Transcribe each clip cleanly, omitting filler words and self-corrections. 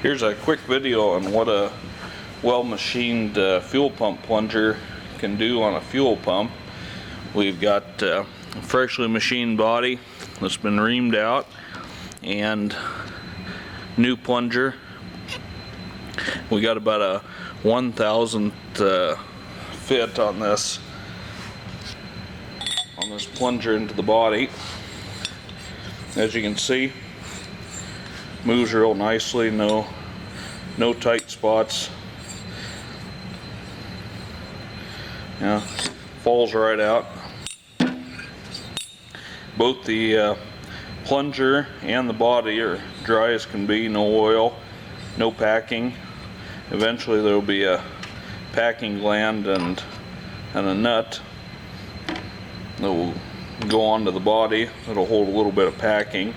Here's a quick video on what a well-machined fuel pump plunger can do on a fuel pump. We've got a freshly machined body that's been reamed out and new plunger. We got about a 1,000th fit on this plunger into the body. As you can see, moves real nicely, no tight spots. Yeah, falls right out. Both the plunger and the body are dry as can be, no oil, no packing. Eventually there will be a packing gland and a nut that will go onto the body. It'll hold a little bit of packing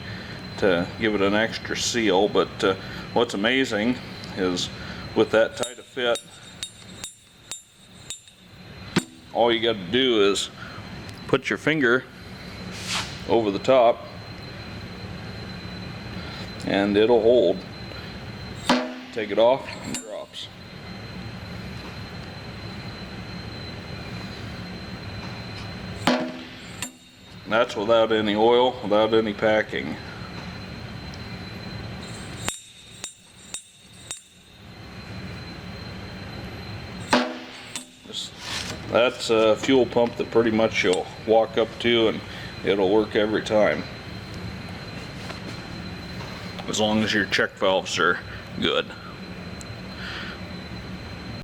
to give it an extra seal, but what's amazing is with that tight a fit, all you got to do is put your finger over the top and it'll hold. Take it off and it drops. And that's without any oil, without any packing. That's a fuel pump that pretty much you'll walk up to and it'll work every time, as long as your check valves are good.